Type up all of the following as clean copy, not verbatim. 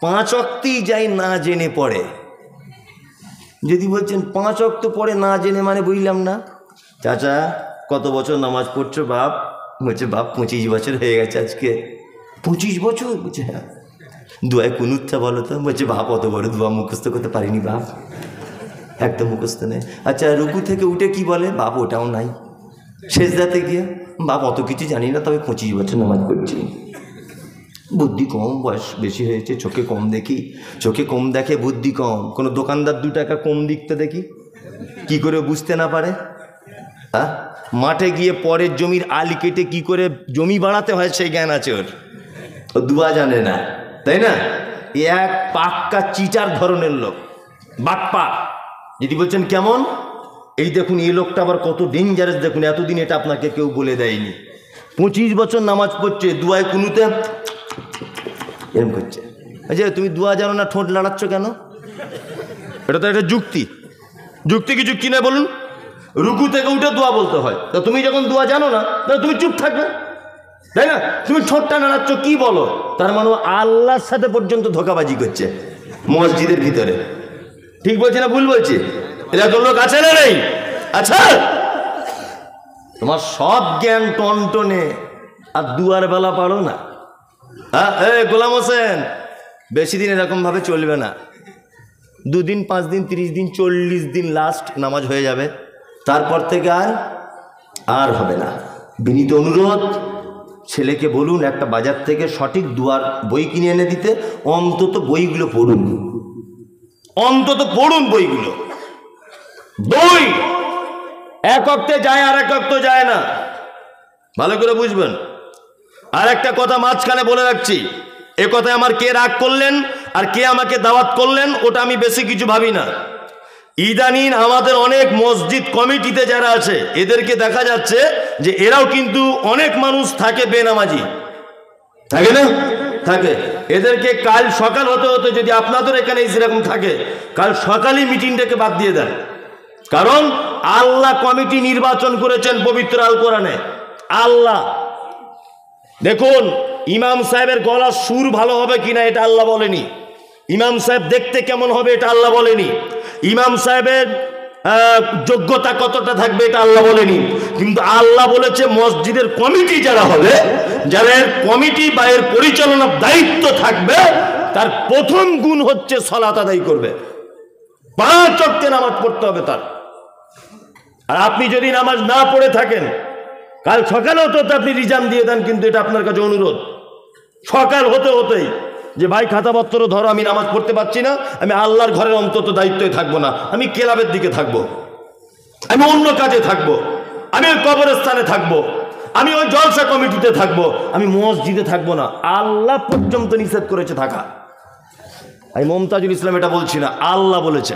5 ওয়াক্তই যাই না জেনে পড়ে। যদি বলছেন 5 ওয়াক্ত পড়ে না জেনে মানে বুঝলাম না। চাচা কত বছর নামাজ পড়ছো বাপ? বলছে বাপ 25 বছর হয়ে গেছে আজকে। 25 বছর? বলছে হ্যাঁ। দোয়ায় কুনুতটা বলো তো। বলছে বাপ অত বড় দোয়া মুখস্থ করতে পারিনি বাপ, একদম মুখস্থ নেই। আচ্ছা রুকু থেকে উঠে কি বলে? বাপ ওটাও নাই। সেজদাতে গিয়ে বাপ অত কিছু জানি না, তবে 25 বছর নামাজ পড়ছি। বুদ্ধি কম, বয়স বেশি হয়েছে, চোখে কম দেখি। চোখে কম দেখে, বুদ্ধি কম। কোনো দোকানদার 2 টাকা কম দিকতে দেখি, কি করে বুঝতে না পারে? হ্যাঁ, মাঠে গিয়ে পরের জমির আলি কেটে কি করে জমি বাড়াতে হয় সেই জ্ঞান আছে ওর। ও দুয়া জানে না, তাই না? এক পাক্কা চিটার ধরনের লোক, বাটপা। যদি বলছেন কেমন, এই দেখুন এই লোকটা আবার কত ডেঞ্জারাস দেখুন। এতদিন এটা আপনাকে কেউ বলে দেয়নি। 25 বছর নামাজ পড়ছে, দুয়ায় কুনুতে এরকম করছে। আচ্ছা তুমি দুয়া জানো না, ঠোঁট লাড়াচ্ছ কেন? এটা তো একটা যুক্তি। যুক্তি কি যুক্তি নয় বলুন? রুকু থেকে উঠে দোয়া বলতে হয়, তা তুমি যখন দোয়া জানো না তাহলে তুমি চুপ থাকবে, তাই না? তুমি ঠোঁটটা নাড়াচ্ছ, কি বলো? তার মানে আল্লাহর সাথে পর্যন্ত ধোঁকাবাজি করছে মসজিদের ভিতরে। ঠিক বলছি না ভুল বলছি? এরকম লোক আছে না নেই? আচ্ছা, তোমার সব জ্ঞান টনটনে আর দুয়ার বেলা পারো না। হ্যাঁ গোলাম হোসেন, বেশি দিন এরকম ভাবে চলবে না। 2 দিন 5 দিন 30 দিন 40 দিন লাস্ট নামাজ হয়ে যাবে, তারপর থেকে আর হবে না। বিনীত অনুরোধ, ছেলেকে বলুন একটা বাজার থেকে সঠিক দুয়ার বই কিনে এনে দিতে। অন্তত বইগুলো পড়ুন, অন্তত পড়ুন বইগুলো। বই এক অক্তে যায় আর এক অক্ত যায় না, ভালো করে বুঝবেন। আর একটা কথা মাঝখানে বলে রাখছি, এ কথায় আমার কে রাগ করলেন আর কে আমাকে দাওয়াত করলেন ওটা আমি বেশি কিছু ভাবি না। ইদানিং আমাদের অনেক মসজিদ কমিটিতে যারা আছে এদেরকে দেখা যাচ্ছে যে এরাও কিন্তু অনেক মানুষ থাকে বেনামাজি, থাকে না? থাকে। এদেরকে কাল সকাল হতে হতে, যদি আপনাদের এখানে সেরকম থাকে, কাল সকালই মিটিংটাকে বাদ দিয়ে দেন। কারণ আল্লাহ কমিটি নির্বাচন করেছেন পবিত্র আল কোরআনে। আল্লাহ দেখুন, ইমাম সাহেবের গলার সুর ভালো হবে কিনা এটা আল্লাহ বলেনি। ইমাম সাহেব দেখতে কেমন হবে এটা আল্লাহ বলেনি। ইমাম সাহেবের যোগ্যতা কতটা থাকবে এটা আল্লাহ বলেনি। কিন্তু আল্লাহ বলেছে মসজিদের কমিটি যারা হবে, যারা কমিটি বা এর পরিচালনার দায়িত্ব থাকবে, তার প্রথম গুণ হচ্ছে সালাত আদায় করবে। 5 ওয়াক্তে নামাজ পড়তে হবে তার। আর আপনি যদি নামাজ না পড়ে থাকেন, কাল সকালেও তো আপনি রিজার্ভ দিয়ে দেন, কিন্তু এটা আপনার কাছে অনুরোধ, সকাল হতে হতেই যে ভাই খাতাপত্র ধরো, আমি নামাজ পড়তে পারছি না, আমি আল্লাহর ঘরের অন্তত দায়িত্বে থাকবো না, আমি ক্লাবের দিকে থাকবো, আমি অন্য কাজে থাকবো, আমি ওই কবরস্থানে থাকবো, আমি ওই জলসা কমিটিতে থাকবো, আমি মসজিদে থাকবো না। আল্লাহ পর্যন্ত নিষেধ করেছে থাকা। আমি মমতাজুল ইসলাম এটা বলছি না, আল্লাহ বলেছে।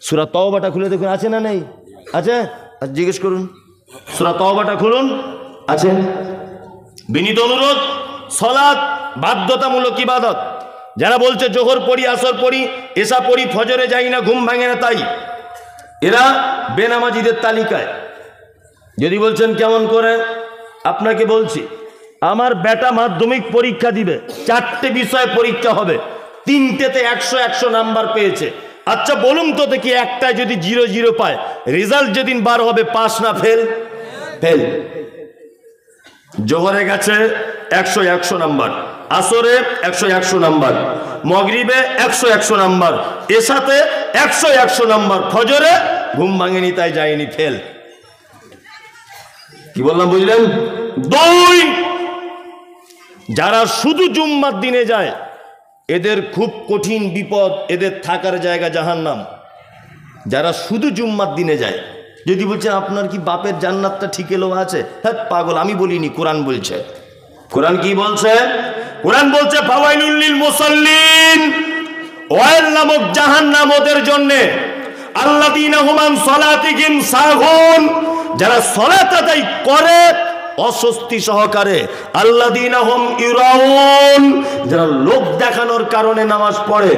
সূরা তাওবাটা খুলে দেখুন, আছে না নেই? আছে? জিজ্ঞেস করুন, সূরা তাওবাটা খুলুন, আছে। বিনীত অনুরোধ, সালাত বাধ্যতামূলক ইবাদত। যারা বলছে জোহর পড়ি, আসর পড়ি, এশা পড়ি, ফজরে যাই না, ঘুম ভাঙে না, তাই এরা বেনামাজিদের তালিকায়। যদি বলছেন কেমন করে, আপনাকে বলছি, আমার বেটা মাধ্যমিক পরীক্ষা দিবে, 4টে বিষয় পরীক্ষা হবে, 3টেতে 100 নাম্বার পেয়েছে। আচ্ছা বলুন তো দেখি, একটায় যদি 0 পায়, রেজাল্ট যেদিন বার হবে পাস না ফেল? ফেল। জোহরে গেছে 100 নাম্বার, আসরে 100 নাম্বার, মাগরিবে 100 নাম্বার, এশাতে 100 নাম্বার, ফজরে ঘুম ভাঙেনি তাই যায়নি, ফেল। কি বললাম বুঝলেন? 2, যারা শুধু জুম্মার দিনে যায় এদের খুব কঠিন বিপদ, এদের থাকার জায়গা জাহান্নাম। যারা শুধু জুম্মার দিনে যায়, যদি বলছেন আপনার কি বাপের জান্নাতটা ঠিক এলো আছে? হ্যাঁ পাগল, আমি বলিনি, কোরআন বলছে। কোরআন কি বলছে? কোরআন বলছে ফাওয়াইলুল লিল মুসাল্লিন, ওয়াইল নামক জাহান্নাম ওদের জন্য, আল্লাযীনা হুম আন সালাতিহিম সাহুন, যারা সালাত আদায় করে অস্বস্তি সহকারে, আল্লাযীনা হুম ইউরাউন, যারা লোক দেখানোর কারণে নামাজ পড়ে।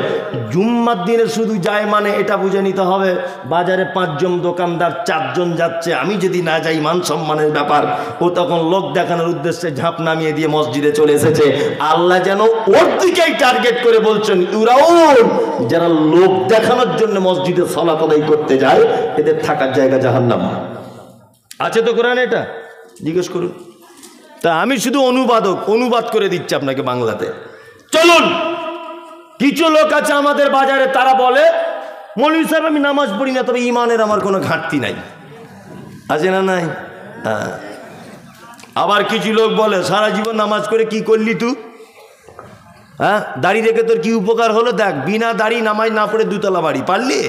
জুম্মার দিনে শুধু যায় মানে এটা বুঝে নিতে হবে বাজারে 5 জন দোকানদার 4 জন যাচ্ছে, আমি যদি না যাই মান সম্মানের ব্যাপার। ও তখন লোক দেখানোর উদ্দেশ্যে ঝাঁপ নামিয়ে দিয়ে মসজিদে চলে এসেছে। আল্লাহ যেন ওর দিকেই টার্গেট করে বলছেন ইউরাউন, যারা লোক দেখানোর জন্য মসজিদে সালাত আদায় করতে যায় এদের থাকার জায়গা জাহান্নাম। আছে তো কোরআনে, এটা জিজ্ঞেস করুন। তা আমি শুধু অনুবাদ করে দিচ্ছি আপনাকে বাংলাতে। চলুন, কিছু লোক আছে আমাদের বাজারে, তারা বলে মৌলভী সাহেব আমি নামাজ পড়ি না, তবে ইমানের আমার কোনো ঘাটতি নাই। আছে না নাই? হ্যাঁ। আবার কিছু লোক বলে সারা জীবন নামাজ করে কি করলি তুই? হ্যাঁ, দাড়ি রেখে তোর কি উপকার হলো? দেখ, বিনা দাড়ি নামাজ না পড়ে 2 তলা বাড়ি পারলি।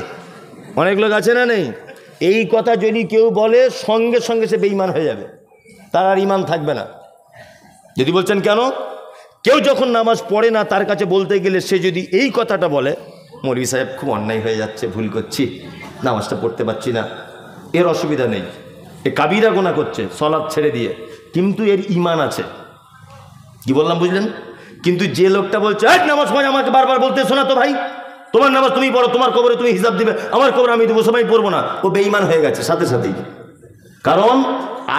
অনেক লোক আছে না নেই? এই কথা যদি কেউ বলে সঙ্গে সঙ্গে সে বেঈমান হয়ে যাবে, তার আর ইমান থাকবে না। যদি বলছেন কেন? কেউ যখন নামাজ পড়ে না তার কাছে বলতে গেলে সে যদি এই কথাটা বলে মৌলভী সাহেব খুব অন্যায় হয়ে যাচ্ছে, ভুল করছি, নামাজটা পড়তে পারছি না, এর অসুবিধা নেই, এ কাবিরা গুনাহ করছে সালাত ছেড়ে দিয়ে, কিন্তু এর ইমান আছে। কি বললাম বুঝলেন? কিন্তু যে লোকটা বলছে নামাজ পড়ে, আমাকে বারবার বলতে শোনা তো ভাই, তোমার নামাজ তুমি পড়ো, তোমার কবরে তুমি হিসাব দিবে, আমার কবরে আমি দেবো, সবাই পড়বো না, ও বেঈমান হয়ে গেছে সাথে সাথেই। কারণ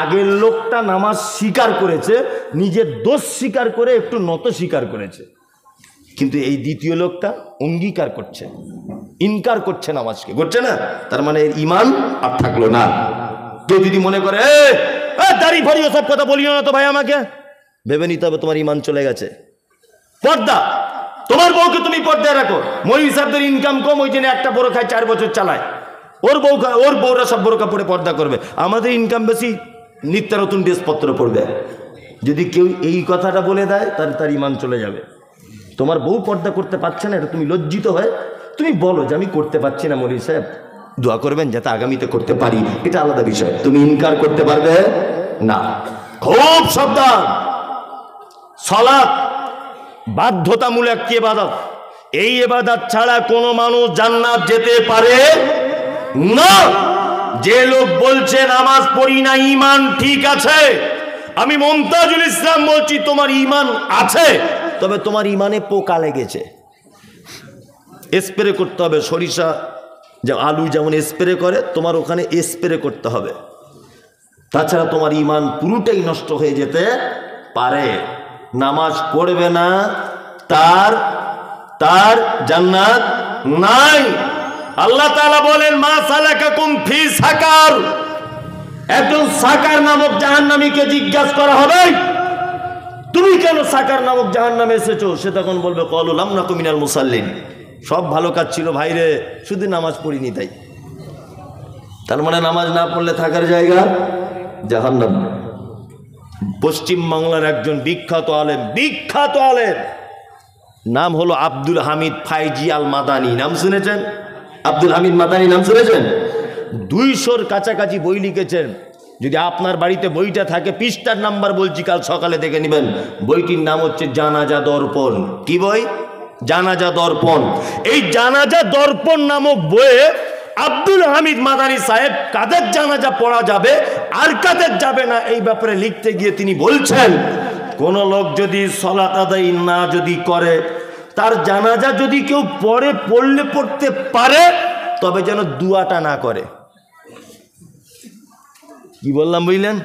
আগের লোকটা নামাজ স্বীকার করেছে, নিজের দোষ স্বীকার করে একটু নত স্বীকার করেছে, কিন্তু এই দ্বিতীয় লোকটা অঙ্গীকার করছে, ইনকার করছে নামাজকে, করছে না, তার মানে এর ইমান আর থাকলো না। কেউ যদি মনে করে দাড়ি ফাড়ি সব কথা বলিও না তো ভাই, আমাকে ভেবে নিতে হবে তোমার ইমান চলে গেছে। পর্দা, তোমার বউকে তুমি পর্দায় রাখো। মৌলভী সাহেবদের ইনকাম কম, ওই জন্য একটা বোরখায় 4 বছর চালায়, ওর বউরা সব বোরখা পরে পর্দা করবে, আমাদের ইনকাম বেশি, নিত্য নতুন ড্রেসপত্র পড়বে। যদি কেউ এই কথাটা বলে দেয় তাহলে তার ইমান চলে যাবে। তোমার বউ পর্দা করতে পারছে না, এটা তুমি লজ্জিত হয়ে তুমি বলো যে আমি করতে পারছি না, মৌলভী সাহেব দোয়া করবেন যাতে আগামীতে করতে পারি, এটা আলাদা বিষয়। তুমি ইনকার করতে পারবে না। খুব সাবধান। সালাত বাধ্যতামূলক কি ইবাদত, এই ইবাদত ছাড়া কোনো মানুষ জান্নাত যেতে পারে না। যে লোক বলছে নামাজ পড়ি না, ঈমান ঠিক আছে, আমি মুমতাজুল ইসলাম বলছি তোমার ঈমান আছে, তবে তোমার ঈমানে পোকা লেগেছে। স্প্রে করতে হবে, সরিষা যে আলু যেমন স্প্রে করে তোমার ওখানে স্প্রে করতে হবে, তাছাড়া তোমার ঈমান পুরোটাই নষ্ট হয়ে যেতে পারে। নামাজ পড়বে না তার জান্নাত নাই। আল্লাহ তাআলা বলেন মা সালাকাকুম ফি সাকার, একজন সাকার নামক জাহান্নামীকে জিজ্ঞাসা করা হবে তুমি কেন সাকার নামক জাহান্নামে এসেছো? সে তখন বলবে ক্বালু লাম নাকু মিনাল মুসাল্লিন, সব ভালো কাজ ছিল ভাইরে, শুধু নামাজ পড়িনি তাই। তার মানে নামাজ না পড়লে থাকার জায়গা জাহান্নাম। পশ্চিম বাংলার একজন বিখ্যাত আলেম, নাম হলো আব্দুল হামিদ ফাইজি আল মাদানী, নাম শুনেছেন? আব্দুল হামিদ মাদানী নাম শুনেছেন? 200-র কাছাকাছি বই লিখেছেন। যদি আপনার বাড়িতে বইটা থাকে, পৃষ্ঠার নাম্বার বলছি, কাল সকালে দেখে নেবেন। বইটির নাম হচ্ছে জানাজা দর্পণ। কি বই? জানাজা দর্পণ। এই জানাজা দর্পণ নামক বইয়ে আব্দুল হামিদ মাদানী সাহেব কাদের জানাজা পড়া যাবে আর কাদের যাবে না এই ব্যাপারে লিখতে গিয়ে তিনি বলছেন, কোন লোক যদি সালাত আদায় না যদি করে, তার জানাজা যদি কেউ পড়তে পারে, তবে যেন দুয়াটা না করে। কি বললাম বুঝলেন?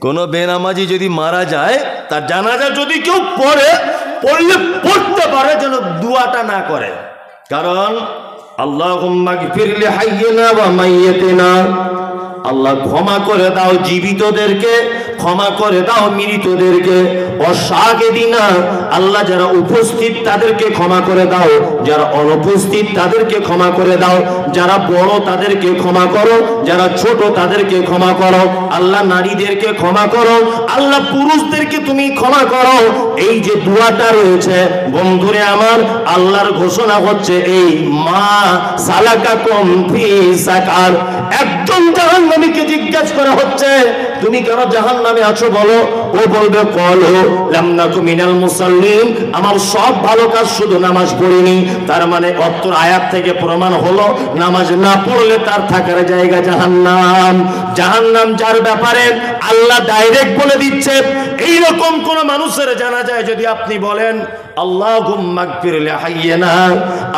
কোন বেনামাজি যদি মারা যায়, তার জানাজা যদি কেউ পড়তে পারে, যেন দুয়াটা না করে। কারণ আল্লাহুম্মা গফির লি হাইয়িনা ওয়া মাইয়িতিনা, আল্লাহ ক্ষমা করে দাও জীবিতদেরকে, ক্ষমা করে দাও মৃতদেরকে। অশাহিদিনা, আল্লাহ যারা উপস্থিত তাদেরকে ক্ষমা করে দাও, যারা অনুপস্থিত তাদেরকে ক্ষমা করে দাও, যারা বড় তাদেরকে ক্ষমা করো, যারা ছোট তাদেরকে ক্ষমা করো। আল্লাহ নারীদেরকে ক্ষমা করো, আল্লাহ পুরুষদেরকে তুমি ক্ষমা করো। এই যে দোয়াটা রয়েছে বন্ধুরে আমার, আল্লাহর ঘোষণা হচ্ছে এই মা সালাকাকুম ফি সাকার, একজন জাহান্নামী নবীকে জিজ্ঞাসা করা হচ্ছে তুমি কেন জাহান্নামে আছো বলো, ও বলবে ক্বালু লাম নাকু মিনাল মুসাল্লিন, আমার সব ভালো কাজ শুধু নামাজ পড়িনি। তার মানে অত্র আয়াত থেকে প্রমাণ হলো নামাজ না পড়লে তার থাকার জায়গা জাহান্নাম। জাহান্নাম যার ব্যাপারে আল্লাহ ডাইরেক্ট বলে দিচ্ছে, এইরকম কোন মানুষের জানা যায় যদি আপনি বলেন আল্লাহুম্মা গফির লিহাইয়িনা,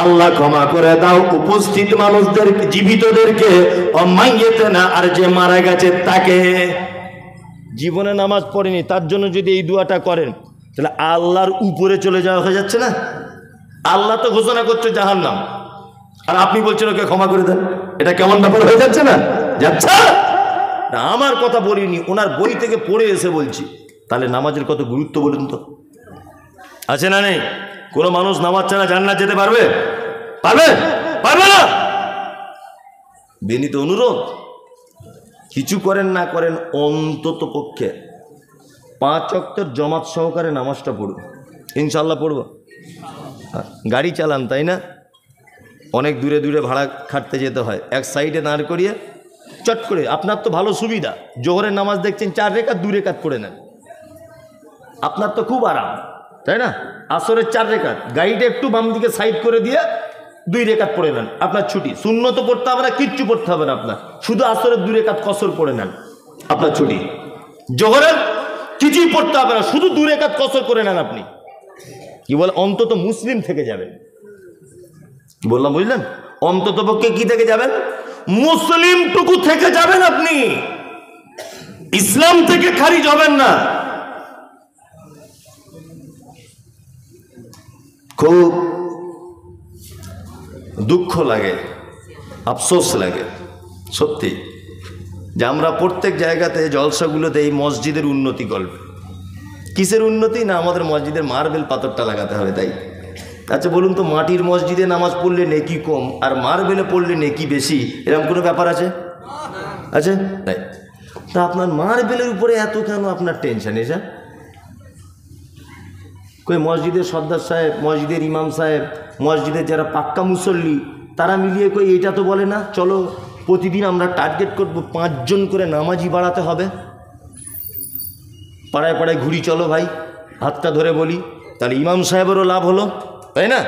আল্লাহ ক্ষমা করে দাও উপস্থিত মানুষদের, জীবিতদেরকে, অমাইয়াতিনা, আর যে মারা গেছে তাকে। জীবনে নামাজ পড়েনি তার জন্য যদি এই দোয়াটা করেন তাহলে আল্লাহর উপরে চলে যাওয়া হয়ে যাচ্ছে না। আল্লাহ তো ঘোষণা করছে জাহান্নাম, আর আপনি বলছেন ওকে ক্ষমা করে দেন। এটা কেমন ব্যাপার হয়ে যাচ্ছে না? যাচ্ছে না। আমার কথা বলিনি, ওনার বই থেকে পড়ে এসে বলছি। তাহলে নামাজের কত গুরুত্ব বলুন তো, আছে না নেই? কোনো মানুষ নামাজ ছাড়া জান্নাত যেতে পারবে? পারবে? পারবে না। বিনীত অনুরোধ, কিছু করেন না করেন অন্তত পক্ষে 5 ওয়াক্তের জামাত সহকারে নামাজটা পড়ব, ইনশাল্লাহ পড়ব। গাড়ি চালান তাই না, অনেক দূরে দূরে ভাড়া খাটতে যেতে হয়, এক সাইডে দাঁড় করিয়ে চট করে, আপনার তো ভালো সুবিধা, জোহরের নামাজ দেখছেন 4 রেকাত 2 রেকাত পড়ে নেন, আপনার তো খুব আরাম তাই না। আসরের 4 রেকাত, গাড়িটা একটু বাম দিকে সাইড করে দিয়ে 2 রেকাত পড়ে নেন, আপনার ছুটি। সুন্নত পড়তে হবে না, কিচ্ছু পড়তে হবে না আপনার, শুধু আসরের 2 রেকাত কসর পড়ে নেন, আপনার ছুটি। জোহরের কিছুই পড়তে হবে না, শুধু 2 রেকাত কসর করে নেন আপনি। কি বলে, অন্তত মুসলিম থেকে যাবেন। কি বললাম বুঝলেন? অন্তত পক্ষে কি থেকে যাবেন? মুসলিমটুকু থেকে যাবেন আপনি, ইসলাম থেকে খারিজ হবেন না। খুব দুঃখ লাগে, আফসোস লাগে সত্যি, যে আমরা প্রত্যেক জায়গাতে জলসাগুলোতে এই মসজিদের উন্নতি গল্প। কিসের উন্নতি? না আমাদের মসজিদের মার্বেল পাথরটা লাগাতে হবে তাই। আচ্ছা বলুন তো, মাটির মসজিদে নামাজ পড়লে নেকি কম আর মার্বেলে পড়লে নেকি বেশি, এরকম কোনো ব্যাপার আছে? আছে তাই। তা আপনার মার্বেলের উপরে এত কেন আপনার টেনশন? এসে কই মসজিদের সর্দার সাহেব, মসজিদের ইমাম সাহেব, মসজিদের যারা পাক্কা মুসল্লি, তারা মিলিয়ে কই এটা তো বলে না চলো প্রতিদিন আমরা টার্গেট করব 5 জন করে নামাজি বাড়াতে হবে, পাড়ায় পাড়ায় ঘুরি চলো ভাই, হাতটা ধরে বলি, তাহলে ইমাম সাহেবেরও লাভ হলো তাই না,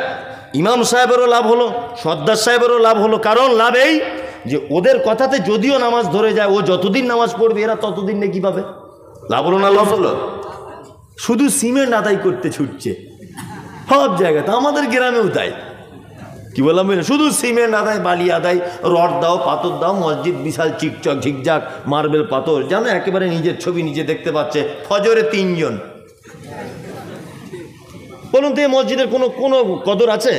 ইমাম সাহেবেরও লাভ হলো, সর্দার সাহেবেরও লাভ হলো। কারণ লাভ এই যে ওদের কথাতে যদিও নামাজ ধরে যায়, ও যতদিন নামাজ পড়বে এরা ততদিন নাকি পাবে। লাভ হলো না লস হলো? শুধু সিমেন্ট আদায় করতে ছুটছে সব জায়গাতে, আমাদের গ্রামেও তাই। কি বললাম, শুধু সিমেন্ট আদায়, বালি আদায়, রড দাও, পাথর দাও, মসজিদ বিশাল চিকচক ঝিকঝাক মার্বেল পাথর, জানো একেবারে নিজের ছবি নিজে দেখতে পাচ্ছে। ফজরে 3 জন, বলুন তো এই মসজিদের কোনো কোনো কদর আছে?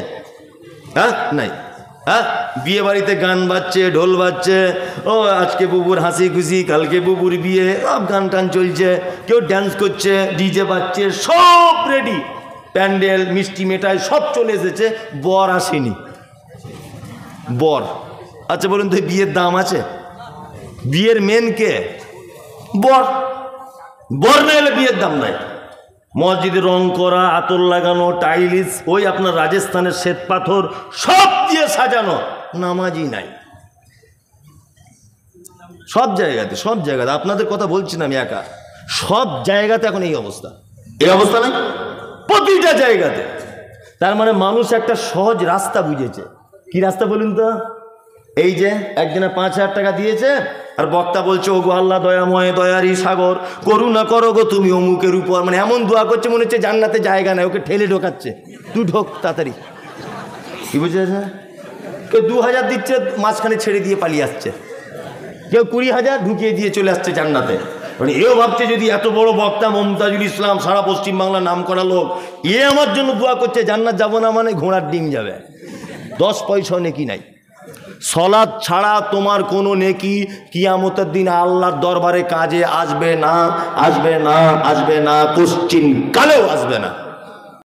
হ্যাঁ নাই। হ্যাঁ, বিয়ে বাড়িতে গান বাজছে, ঢোল বাজছে, ও আজকে বুবুর হাসি খুশি, কালকে বুবুর বিয়ে, সব গান টান চলছে, কেউ ড্যান্স করছে, ডিজে বাজছে, সব রেডি, প্যান্ডেল মিষ্টি মেটাই সব চলে এসেছে, বর আসেনি। বর, আচ্ছা বলুন তো বিয়ের দাম আছে? বিয়ের মেন কে? বর। বর না এলে বিয়ের দাম নাই। মসজিদে রং করা, আতর লাগানো, টাইলিস, ওই আপনার রাজস্থানের শ্বেত পাথর সব দিয়ে সাজানো, নামাজই নাই সব জায়গাতে। সব জায়গাতে, আপনাদের কথা বলছি না আমি একা, সব জায়গাতে এখন এই অবস্থা। এই অবস্থা নাই প্রতিটা জায়গাতে। তার মানে মানুষ একটা সহজ রাস্তা বুঝেছে। কি রাস্তা বলুন তো? এই যে একজনে 5,000 টাকা দিয়েছে আর বক্তা বলছে ও গো আল্লাহ দয়াময়, দয়ারই সাগর, করুণা করো গো তুমি অমুকের উপর, মানে এমন দোয়া করছে মনে হচ্ছে জান্নাতে জায়গা নেই, ওকে ঠেলে ঢোকাচ্ছে, তুই ঢোক তাড়াতাড়ি। কি বুঝেছে? কেউ 2,000 দিচ্ছে, মাঝখানে ছেড়ে দিয়ে পালিয়ে আসছে, কেউ 20,000 ঢুকিয়ে দিয়ে চলে আসছে জান্নাতে। মানে এও ভাবছে যদি এত বড় বক্তা মমতাজুল ইসলাম, সারা পশ্চিমবাংলার নাম করা লোক, এ আমার জন্য দোয়া করছে জান্নাত যাবো না, মানে ঘোড়ার ডিম যাবে, 10 পয়সা নেকি নাই। সলাৎ ছাড়া তোমার কোনো নেকি কিয়ামতের দিন আল্লাহর দরবারে কাজে আসবে না, আসবে না, আসবে না, কোশ্চিন কালেও আসবে না।